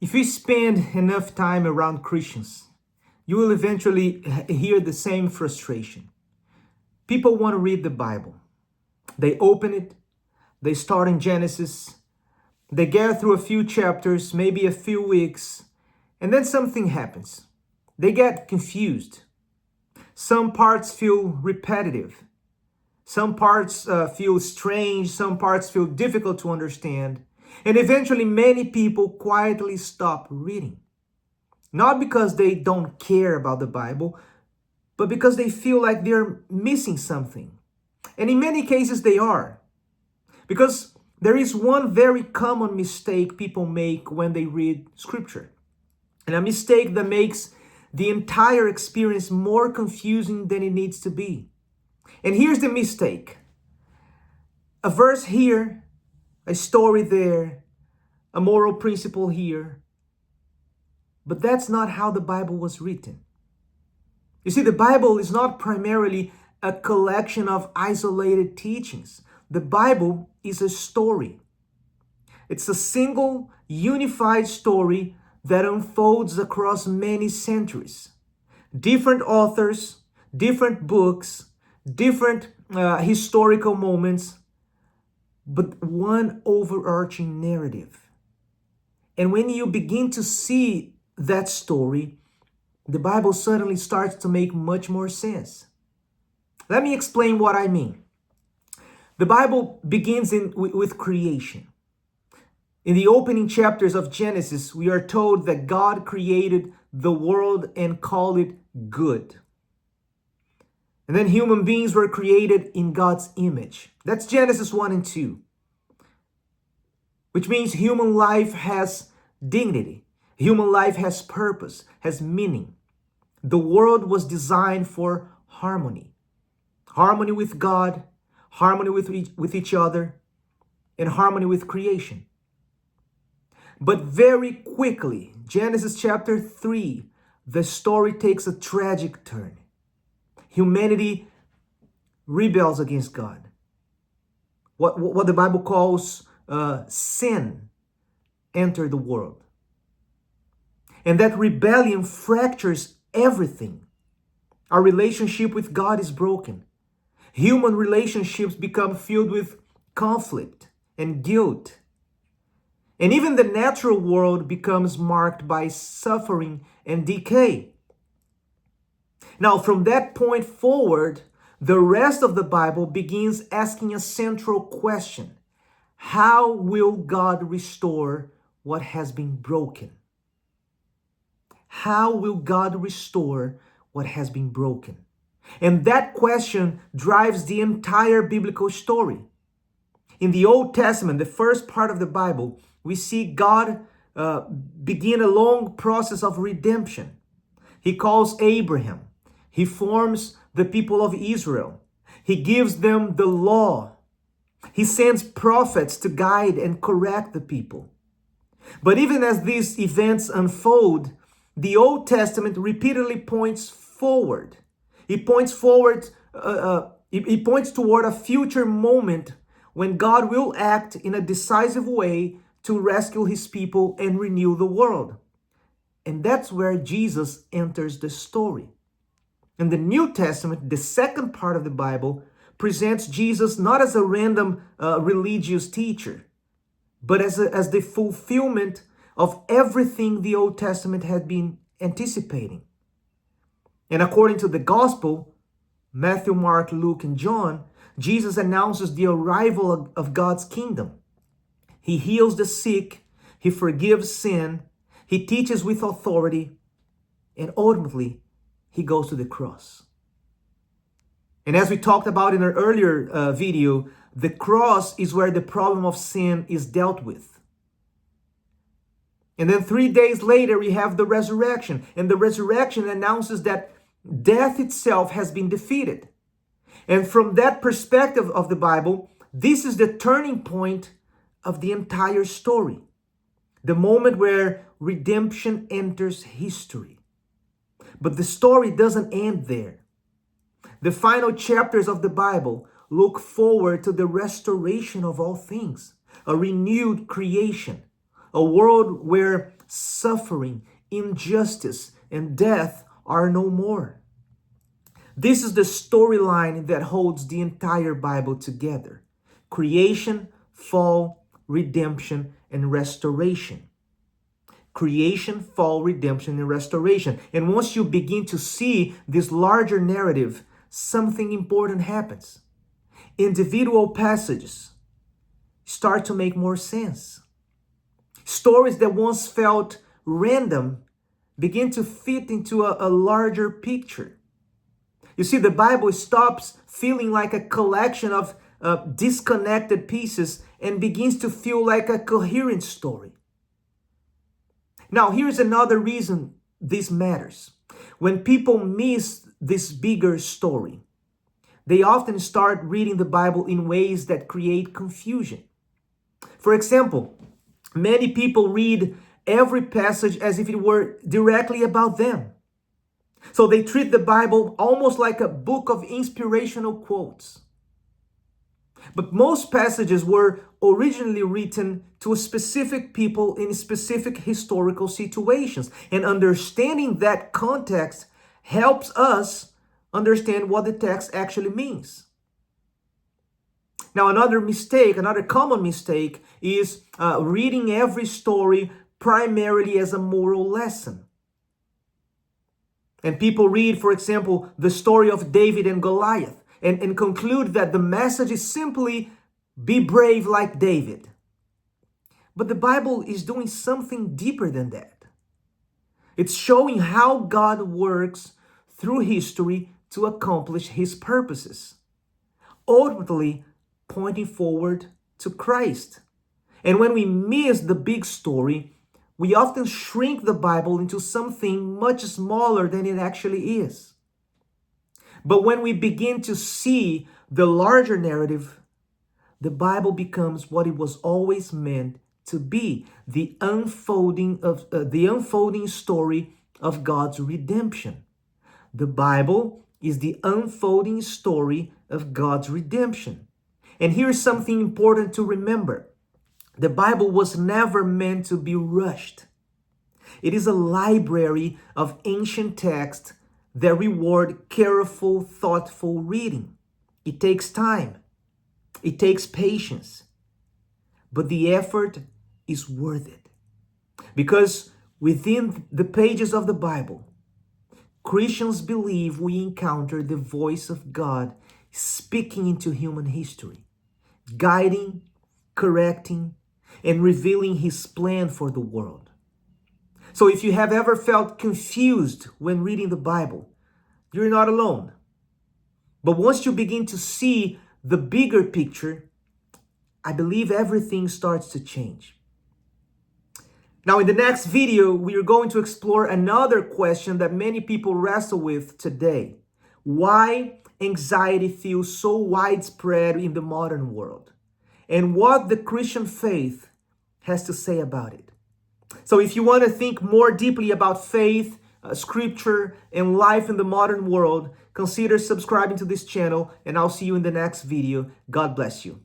If you spend enough time around Christians, you will eventually hear the same frustration. People want to read the Bible. They open it, they start in Genesis, they get through a few chapters, maybe a few weeks, and then something happens. They get confused. Some parts feel repetitive. Some parts feel strange. Some parts feel difficult to understand. And eventually, many people quietly stop reading. Not because they don't care about the Bible, but because they feel like they're missing something. And in many cases, they are. Because there is one very common mistake people make when they read Scripture. And a mistake that makes the entire experience more confusing than it needs to be. And here's the mistake. A verse here, a story there, a moral principle here. But that's not how the Bible was written. You see, the Bible is not primarily a collection of isolated teachings. The Bible is a story. It's a single, unified story that unfolds across many centuries. Different authors, different books, different historical moments, but one overarching narrative. And when you begin to see that story, the Bible suddenly starts to make much more sense. Let me explain what I mean. The Bible begins with creation. In the opening chapters of Genesis, we are told that God created the world and called it good. And then human beings were created in God's image. That's Genesis 1 and 2. Which means human life has dignity. Human life has purpose, has meaning. The world was designed for harmony. Harmony with God, harmony with each other, and harmony with creation. But very quickly, Genesis chapter 3, the story takes a tragic turn. Humanity rebels against God. What the Bible calls sin entered the world. And that rebellion fractures everything. Our relationship with God is broken. Human relationships become filled with conflict and guilt. And even the natural world becomes marked by suffering and decay. Now, from that point forward, the rest of the Bible begins asking a central question. How will God restore what has been broken? How will God restore what has been broken? And that question drives the entire biblical story. In the Old Testament, the first part of the Bible, we see God begin a long process of redemption. He calls Abraham. He forms the people of Israel. He gives them the law. He sends prophets to guide and correct the people. But even as these events unfold, the Old Testament repeatedly points forward. It points forward. It points toward a future moment when God will act in a decisive way to rescue his people and renew the world. And that's where Jesus enters the story. In the New Testament, the second part of the Bible presents Jesus not as a random religious teacher, but as the fulfillment of everything the Old Testament had been anticipating. And according to the Gospel, Matthew, Mark, Luke, and John, Jesus announces the arrival of God's kingdom. He heals the sick, he forgives sin, he teaches with authority, and ultimately, he goes to the cross. And as we talked about in our earlier video, the cross is where the problem of sin is dealt with. And then 3 days later, we have the resurrection. And the resurrection announces that death itself has been defeated. And from that perspective of the Bible, this is the turning point of the entire story. The moment where redemption enters history. But the story doesn't end there. The final chapters of the Bible look forward to the restoration of all things, a renewed creation, a world where suffering, injustice, and death are no more. This is the storyline that holds the entire Bible together: creation, fall, redemption, and restoration. Creation, fall, redemption, and restoration. And once you begin to see this larger narrative, something important happens. Individual passages start to make more sense. Stories that once felt random begin to fit into a larger picture. You see, the Bible stops feeling like a collection of disconnected pieces and begins to feel like a coherent story. Now, here's another reason this matters. When people miss this bigger story, they often start reading the Bible in ways that create confusion. For example, many people read every passage as if it were directly about them. So they treat the Bible almost like a book of inspirational quotes. But most passages were originally written to specific people in specific historical situations. And understanding that context helps us understand what the text actually means. Now, another common mistake is reading every story primarily as a moral lesson. And people read, for example, the story of David and Goliath and conclude that the message is simply be brave like David. But the Bible is doing something deeper than that. It's showing how God works through history to accomplish his purposes, ultimately pointing forward to Christ. And when we miss the big story, we often shrink the Bible into something much smaller than it actually is. But when we begin to see the larger narrative, the Bible becomes what it was always meant to be: the unfolding story of God's redemption. The Bible is the unfolding story of God's redemption. And here's something important to remember. The Bible was never meant to be rushed. It is a library of ancient texts that reward careful, thoughtful reading. It takes time. It takes patience. But the effort is worth it. Because within the pages of the Bible, Christians believe we encounter the voice of God speaking into human history, guiding, correcting, and revealing his plan for the world. So if you have ever felt confused when reading the Bible, you're not alone. But once you begin to see the bigger picture, I believe everything starts to change. Now, in the next video, we are going to explore another question that many people wrestle with today: why anxiety feels so widespread in the modern world, and what the Christian faith has to say about it. So if you want to think more deeply about faith, scripture, and life in the modern world, consider subscribing to this channel, and I'll see you in the next video. God bless you.